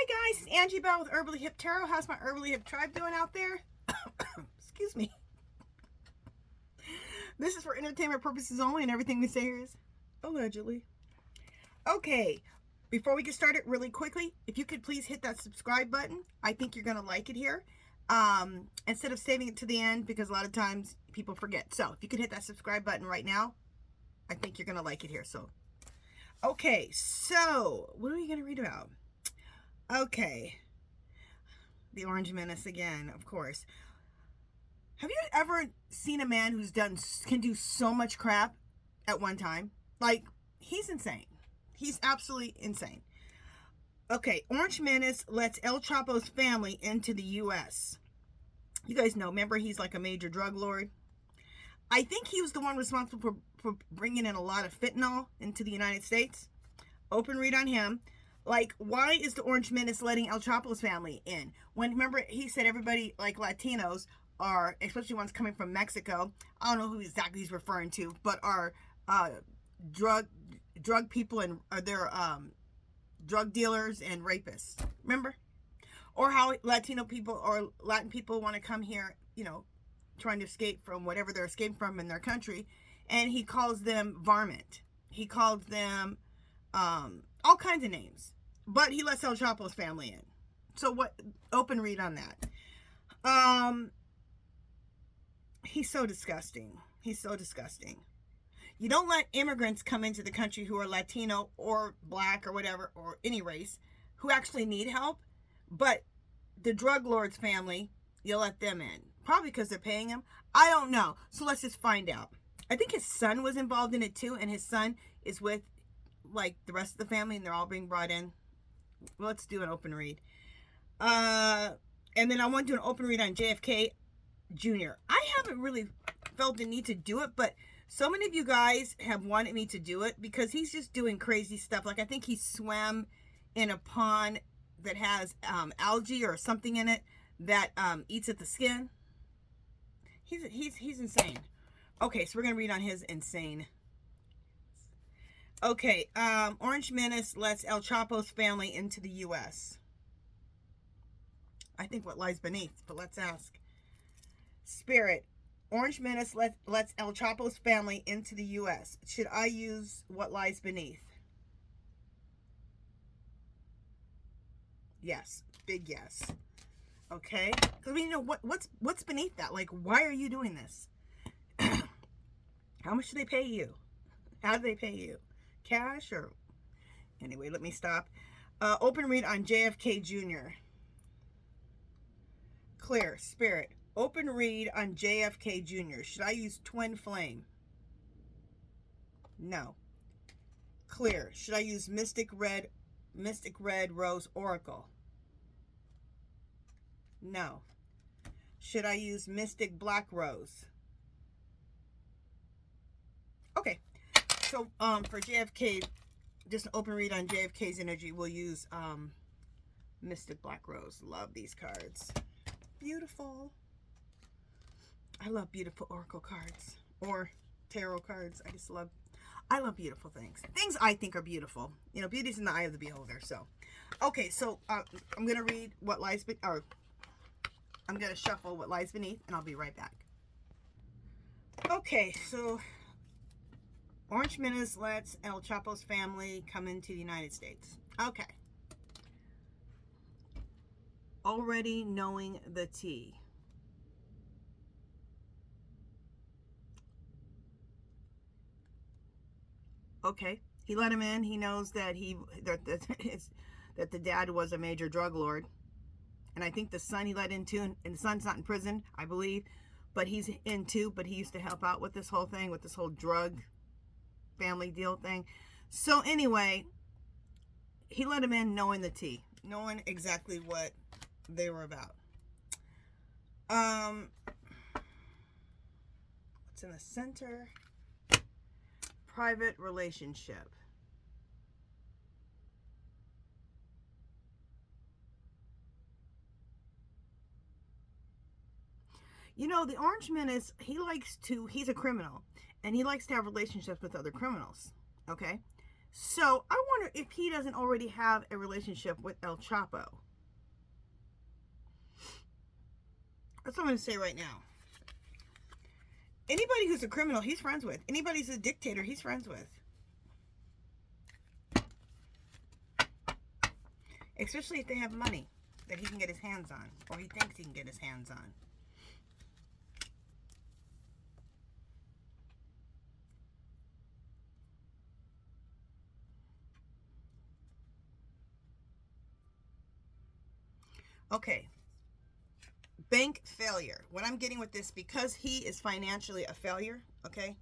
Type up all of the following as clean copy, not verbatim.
Hi guys, it's Angie Bell with HerballyHipTarot. How's my Herbally Hip tribe doing out there? Excuse me. This is for entertainment purposes only, and everything we say here is allegedly. Okay, before we get started, really quickly, if you could please hit that subscribe button. I think you're going to like it here. Instead of saving it to the end, because a lot of times people forget. So if you could hit that subscribe button right now, I think you're going to like it here. So, okay, so what are we going to read about? Okay, the Orange Menace again, of course. Have you ever seen a man who's can do so much crap at one time? Like, he's insane. He's absolutely insane. Okay, Orange Menace lets El Chapo's family into the U.S. You guys know, remember, he's like a major drug lord. I think he was the one responsible for bringing in a lot of fentanyl into the United States. Open read on him. Like, why is the Orange Menace letting El Chapo's family in? When, remember, he said everybody, like Latinos, are, especially ones coming from Mexico, I don't know who exactly he's referring to, but are drug people and they're drug dealers and rapists. Remember? Or how Latino people or Latin people want to come here, you know, trying to escape from whatever they're escaping from in their country, and he calls them varmint. He calls them all kinds of names. But he lets El Chapo's family in. So what? Open read on that. He's so disgusting. He's so disgusting. You don't let immigrants come into the country who are Latino or black or whatever, or any race, who actually need help. But the drug lord's family, you let them in. Probably because they're paying him. I don't know. So let's just find out. I think his son was involved in it too, and his son is with like the rest of the family, and they're all being brought in. Let's do an open read. And then I want to do an open read on JFK Jr. I haven't really felt the need to do it, but so many of you guys have wanted me to do it because he's just doing crazy stuff. Like, I think he swam in a pond that has algae or something in it that eats at the skin. He's insane. Okay, so we're going to read on his insane. Okay, Orange Menace lets El Chapo's family into the U.S. I think what lies beneath, but let's ask. Spirit, Orange Menace lets El Chapo's family into the U.S. Should I use what lies beneath? Yes, big yes. Okay, because we know what's beneath that. Like, why are you doing this? How much do they pay you? How do they pay you? Cash or anyway, let me stop. Open read on JFK Jr. Clear, Spirit. Open read on JFK Jr. Should I use Twin Flame? No. Clear. Should I use Mystic Red Rose Oracle? No. Should I use Mystic Black Rose? Okay. So, for JFK, just an open read on JFK's energy, we'll use Mystic Black Rose. Love these cards. Beautiful. I love beautiful oracle cards or tarot cards. I love beautiful things. Things I think are beautiful. You know, beauty's in the eye of the beholder. So, okay, so I'm going to read what lies beneath, or I'm going to shuffle what lies beneath, and I'll be right back. Okay, so Orange Menace lets El Chapo's family come into the United States. Okay. Already knowing the tea. Okay. He let him in. He knows that that the dad was a major drug lord. And I think the son he let in too, and the son's not in prison, I believe, but he's in too, but he used to help out with this whole thing, with this whole drug family deal thing. So anyway, he let him in knowing the tea, knowing exactly what they were about. What's in the center? Private relationship. You know, the Orange Menace, he's a criminal, and he likes to have relationships with other criminals, okay? So I wonder if he doesn't already have a relationship with El Chapo. That's what I'm going to say right now. Anybody who's a criminal, he's friends with. Anybody who's a dictator, he's friends with. Especially if they have money that he can get his hands on, or he thinks he can get his hands on. Okay. Bank failure. What I'm getting with this, because he is financially a failure, okay?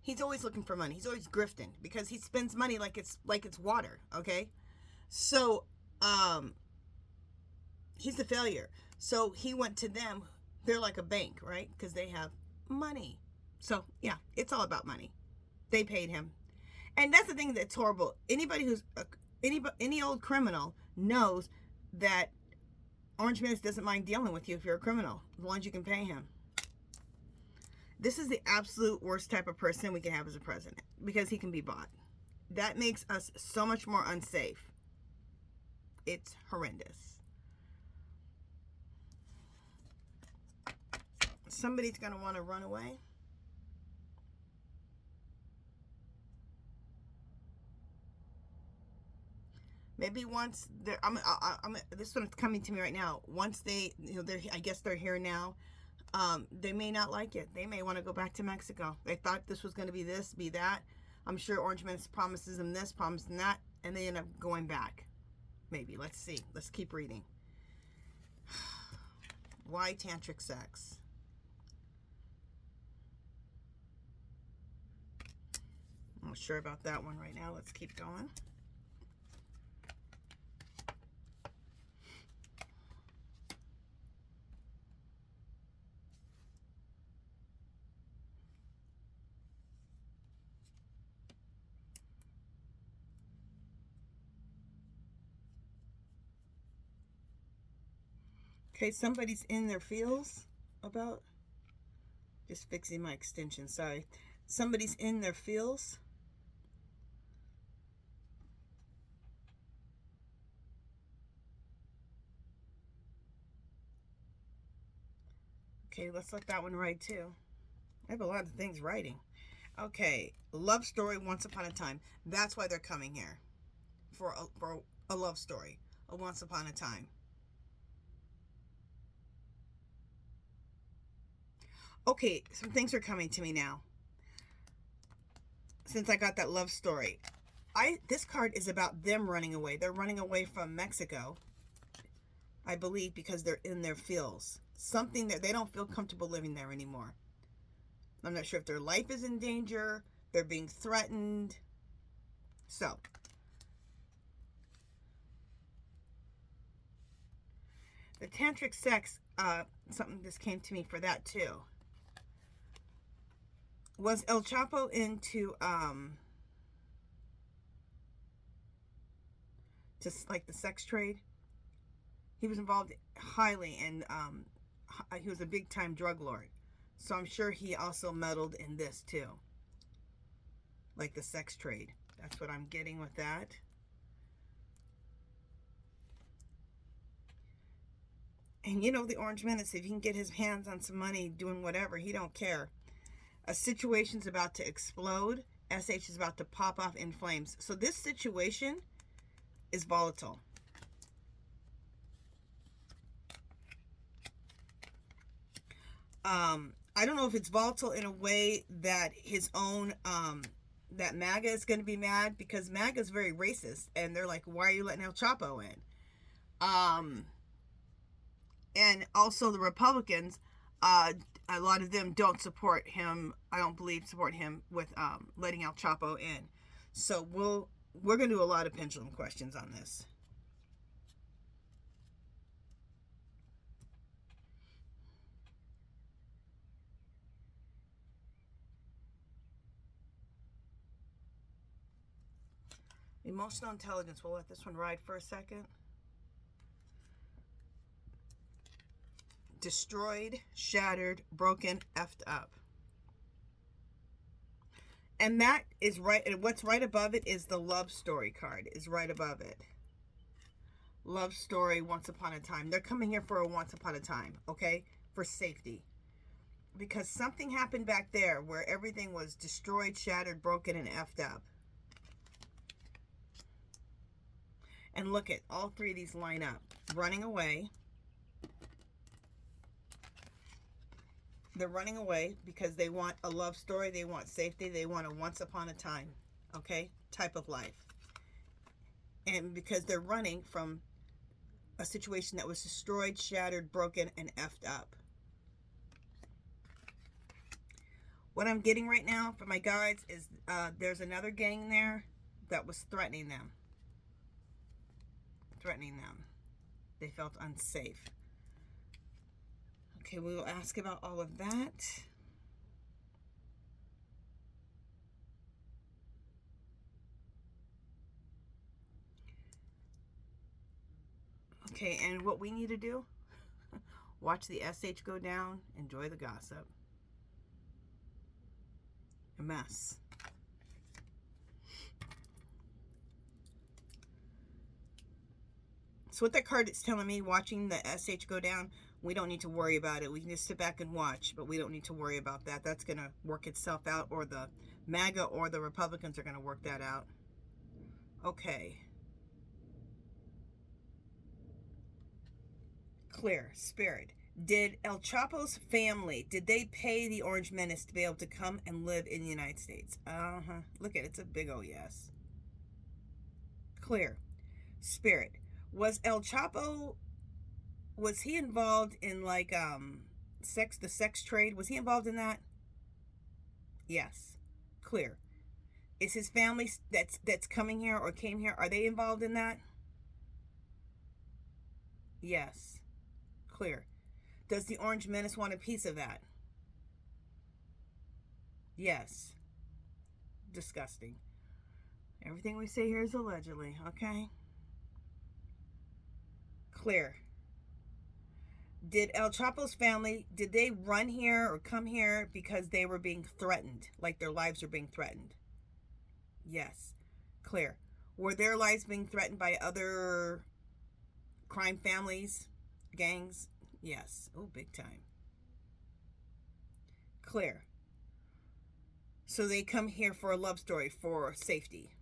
He's always looking for money. He's always grifting because he spends money like it's water, okay? So, he's a failure. So he went to them. They're like a bank, right? Because they have money. So, yeah, it's all about money. They paid him. And that's the thing that's horrible. Anybody who's any old criminal knows that Orange Menace doesn't mind dealing with you if you're a criminal, as long as you can pay him. This is the absolute worst type of person we can have as a president, because he can be bought. That makes us so much more unsafe. It's horrendous. Somebody's going to want to run away. Maybe once they're, this one's coming to me right now. Once they, I guess they're here now. They may not like it. They may want to go back to Mexico. They thought this was going to be this, be that. I'm sure Orange Menace promises them this, promises them that, and they end up going back. Maybe. Let's see. Let's keep reading. Why tantric sex? I'm not sure about that one right now. Let's keep going. Okay, somebody's in their feels about, just fixing my extension, sorry. Somebody's in their feels. Okay, let's let that one ride too. I have a lot of things writing. Okay, love story, once upon a time. That's why they're coming here. For a love story, a once upon a time. Okay, some things are coming to me now. Since I got that love story. This card is about them running away. They're running away from Mexico, I believe, because they're in their feels. Something that they don't feel comfortable living there anymore. I'm not sure if their life is in danger. They're being threatened. So, the tantric sex, something just came to me for that too. Was El Chapo into, just like the sex trade? He was involved highly in, he was a big time drug lord. So I'm sure he also meddled in this too. Like the sex trade. That's what I'm getting with that. And you know the Orange Menace, if he can get his hands on some money doing whatever, he don't care. A situation's about to explode. SH is about to pop off in flames. So this situation is volatile. I don't know if it's volatile in a way that his own, that MAGA is going to be mad, because MAGA is very racist. And they're like, why are you letting El Chapo in? And also the Republicans, a lot of them don't support him. I don't believe support him with letting El Chapo in. So we're going to do a lot of pendulum questions on this. Emotional intelligence. We'll let this one ride for a second. Destroyed, shattered, broken, effed up. And that is right, and what's right above it is the love story card, is right above it. Love story, once upon a time. They're coming here for a once upon a time, okay? For safety. Because something happened back there where everything was destroyed, shattered, broken, and effed up. And look at all three of these line up. Running away. They're running away because they want a love story, they want safety, they want a once upon a time, okay, type of life. And because they're running from a situation that was destroyed, shattered, broken, and effed up. What I'm getting right now for my guides is there's another gang there that was threatening them. They felt unsafe. Okay, we will ask about all of that. Okay, and what we need to do, watch the SH go down, enjoy the gossip. A mess. So what that card is telling me, watching the SH go down, we don't need to worry about it. We can just sit back and watch, but we don't need to worry about that. That's going to work itself out, or the MAGA or the Republicans are going to work that out. Okay. Clear. Spirit. Did El Chapo's family, did they pay the Orange Menace to be able to come and live in the United States? Look at it. It's a big old yes. Clear. Spirit. Was El Chapo, was he involved in like the sex trade? Was he involved in that? Yes. Clear. Is his family that's coming here or came here, are they involved in that? Yes. Clear. Does the Orange Menace want a piece of that? Yes. Disgusting. Everything we say here is allegedly, okay? Clear. Did El Chapo's family, did they run here or come here because they were being threatened, like their lives were being threatened? Yes. Clear. Were their lives being threatened by other crime families, gangs? Yes. Oh, big time. Clear. So they come here for a love story, for safety?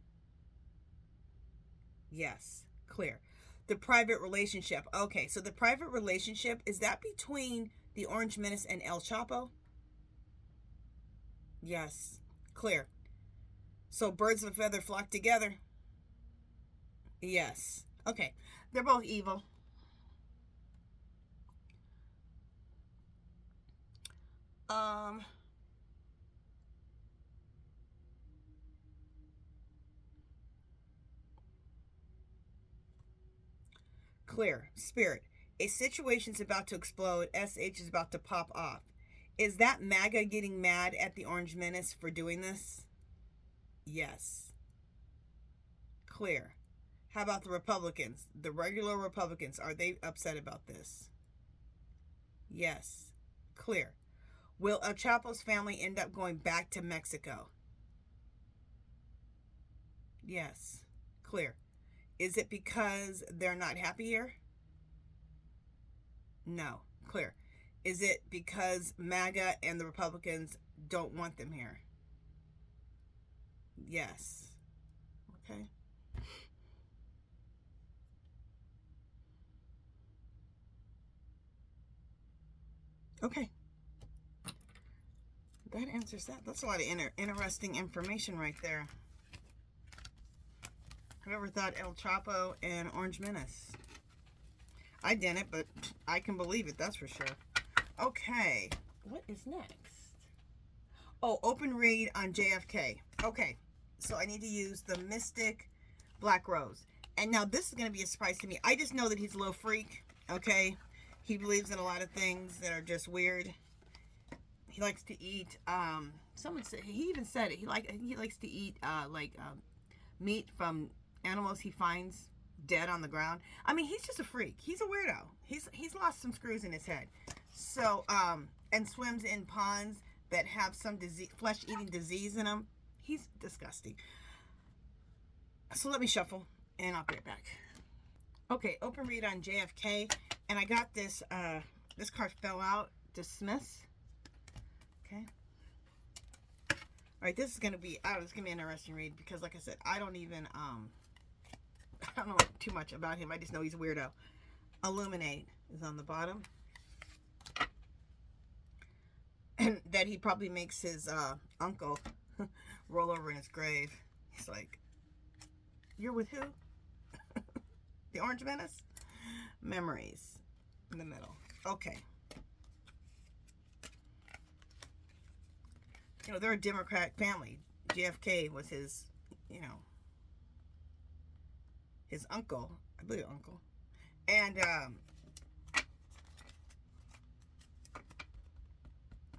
Yes. Clear. The private relationship. Okay, so the private relationship, is that between the Orange Menace and El Chapo? Yes. Clear. So birds of a feather flock together? Yes. Okay. They're both evil. Clear. Spirit. A situation's about to explode. SH is about to pop off. Is that MAGA getting mad at the Orange Menace for doing this? Yes. Clear. How about the Republicans? The regular Republicans, are they upset about this? Yes. Clear. Will El Chapo's family end up going back to Mexico? Yes. Clear. Is it because they're not happy here? No. Clear. Is it because MAGA and the Republicans don't want them here? Yes. Okay. Okay. That answers that. That's a lot of interesting information right there. Whoever thought El Chapo and Orange Menace? I didn't, but I can believe it, that's for sure. Okay, what is next? Oh, open read on JFK. Okay, so I need to use the Mystic Black Rose. And now this is going to be a surprise to me. I just know that he's a little freak, okay? He believes in a lot of things that are just weird. He likes to eat, someone said, he even said it, he likes to eat, meat from animals he finds dead on the ground. I mean, he's just a freak. He's a weirdo. He's lost some screws in his head. So, and swims in ponds that have some disease, flesh-eating disease in them. He's disgusting. So let me shuffle, and I'll be right back. Okay, open read on JFK, and I got this, this card fell out, dismiss. Okay. All right, this is going to be, it's going to be an interesting read, because like I said, I don't know too much about him. I just know he's a weirdo. Illuminate is on the bottom. And that he probably makes his uncle roll over in his grave. He's like, you're with who? The Orange Menace? Memories in the middle. Okay. You know, they're a Democrat family. JFK was his, you know, his uncle. I believe uncle. And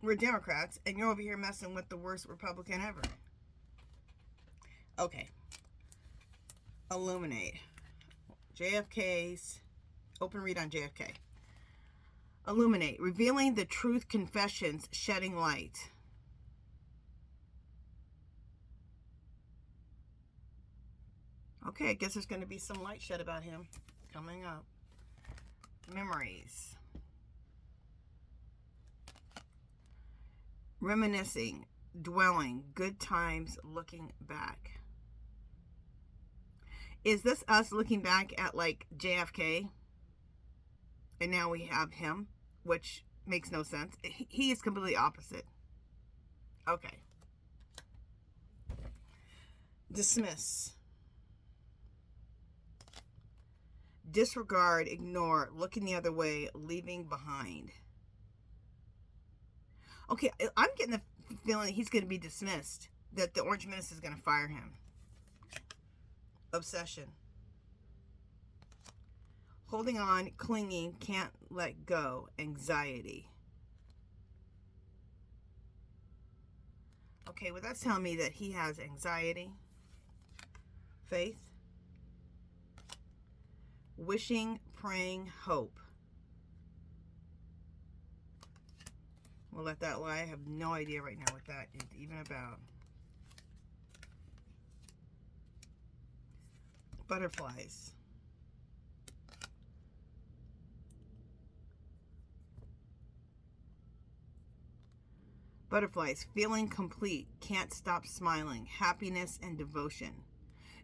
we're Democrats, and you're over here messing with the worst Republican ever. Okay. Illuminate. JFK's open read on JFK. Illuminate. Revealing the truth, confessions, shedding light. Okay, I guess there's going to be some light shed about him coming up. Memories. Reminiscing, dwelling, good times, looking back. Is this us looking back at like JFK? And now we have him, which makes no sense. He is completely opposite. Okay. Dismiss. Disregard, ignore, looking the other way, leaving behind. Okay, I'm getting the feeling that he's going to be dismissed. That the Orange Menace is going to fire him. Obsession. Holding on, clinging, can't let go, anxiety. Okay, well that's telling me that he has anxiety. Faith. Wishing, praying, hope. We'll let that lie. I have no idea right now what that is even about. Butterflies. Butterflies. Feeling complete. Can't stop smiling. Happiness and devotion.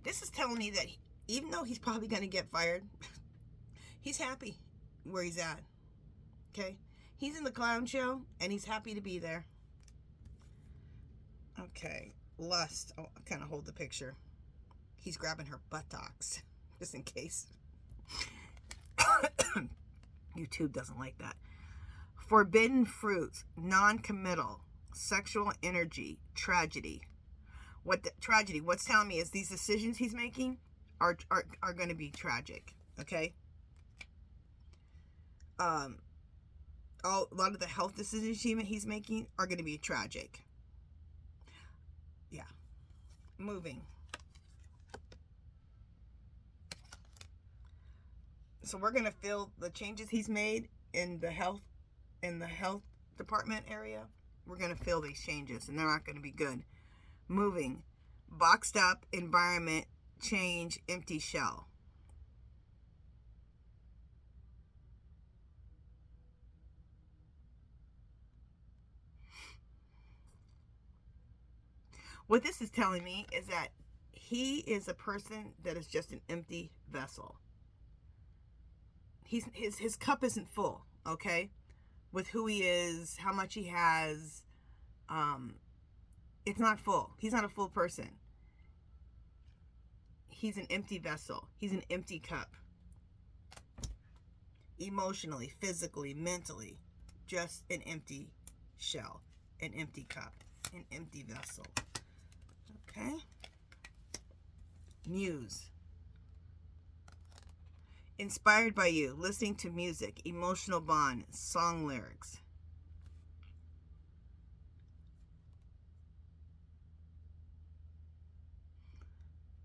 This is telling me that even though he's probably going to get fired, he's happy where he's at. Okay? He's in the clown show, and he's happy to be there. Okay. Lust. Oh, I'll kind of hold the picture. He's grabbing her buttocks, just in case. YouTube doesn't like that. Forbidden fruits. Non-committal. Sexual energy. Tragedy. Tragedy? What's telling me is these decisions he's making are going to be tragic. Okay? A lot of the health decisions he's making are going to be tragic. Yeah. Moving. So we're going to feel the changes he's made in the health department area. We're going to feel these changes, and they're not going to be good. Moving. Boxed up environment, change, empty shell. What this is telling me is that he is a person that is just an empty vessel. His cup isn't full, okay? With who he is, how much he has, it's not full. He's not a full person. He's an empty vessel. He's an empty cup. Emotionally, physically, mentally, just an empty shell, an empty cup, an empty vessel. Okay? Muse. Inspired by you, listening to music, emotional bond, song lyrics.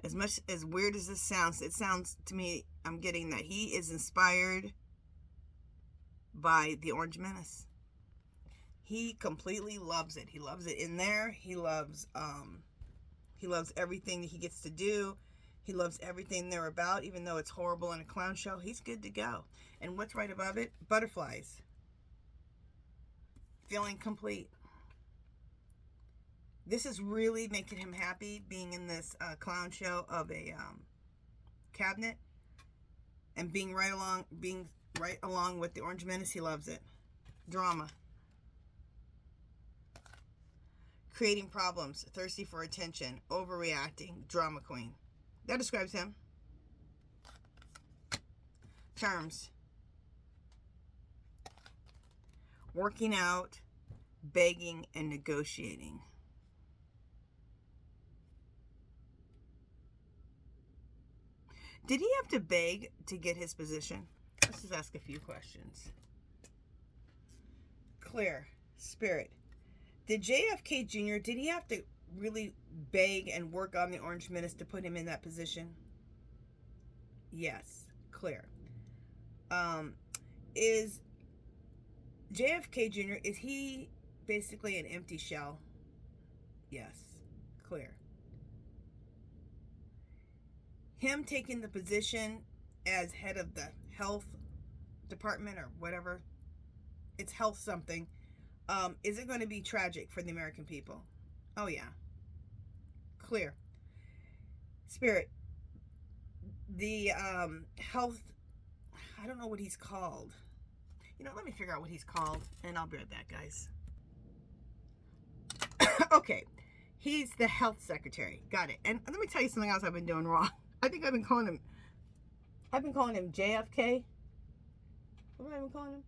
As much as weird as this sounds, it sounds to me, I'm getting that he is inspired by the Orange Menace. He completely loves it. He loves it in there. He loves He loves everything that he gets to do. He loves everything they're about, even though it's horrible in a clown show. He's good to go. And what's right above it? Butterflies. Feeling complete. This is really making him happy, being in this clown show of a cabinet, and being right along with the Orange Menace. He loves it. Drama. Creating problems, thirsty for attention, overreacting, drama queen. That describes him. Terms. Working out, begging, and negotiating. Did he have to beg to get his position? Let's just ask a few questions. Clear. Spirit. Did JFK Jr., did he have to really beg and work on the Orange Menace to put him in that position? Yes. Clear. Is JFK Jr., is he basically an empty shell? Yes. Clear. Him taking the position as head of the health department or whatever, it's health something, is it going to be tragic for the American people? Oh yeah. Clear. Spirit, the health, I don't know what he's called. You know, let me figure out what he's called, and I'll be right back, guys. Okay, he's the health secretary. Got it. And let me tell you something else I've been doing wrong. I think I've been calling him JFK. What have I been calling him?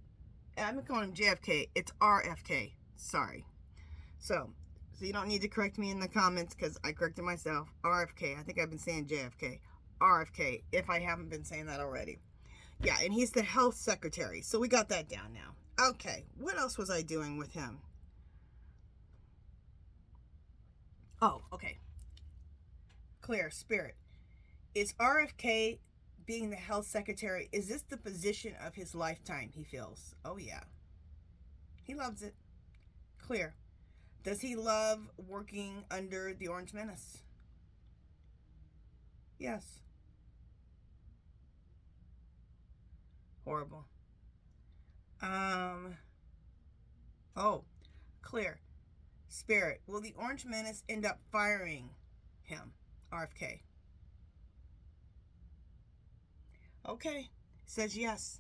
I've been calling him JFK. It's RFK. Sorry. So you don't need to correct me in the comments because I corrected myself. RFK. I think I've been saying JFK. RFK, if I haven't been saying that already. Yeah, and he's the health secretary. So we got that down now. Okay, what else was I doing with him? Oh, okay. Clear. Spirit. Is RFK being the health secretary, is this the position of his lifetime, he feels? Oh, yeah. He loves it. Clear. Does he love working under the Orange Menace? Yes. Horrible. Oh, clear. Spirit. Will the Orange Menace end up firing him? RFK. Okay. Says yes.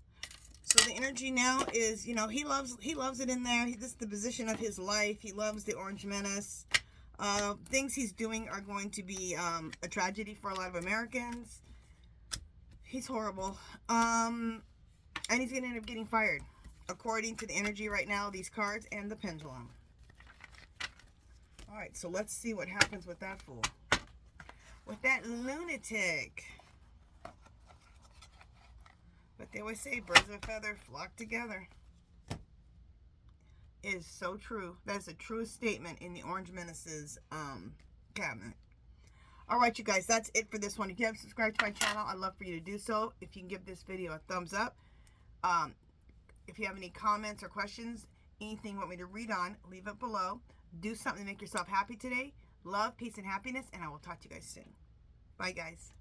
So the energy now is, you know, he loves it in there. This is the position of his life. He loves the Orange Menace. Things he's doing are going to be a tragedy for a lot of Americans. He's horrible. And he's going to end up getting fired. According to the energy right now, these cards and the pendulum. Alright, so let's see what happens with that fool. With that lunatic. But they always say birds of a feather flock together. It is so true. That is the truest statement in the Orange Menace's cabinet. Alright, you guys, that's it for this one. If you haven't subscribed to my channel, I'd love for you to do so. If you can give this video a thumbs up. If you have any comments or questions, anything you want me to read on, leave it below. Do something to make yourself happy today. Love, peace, and happiness, and I will talk to you guys soon. Bye, guys.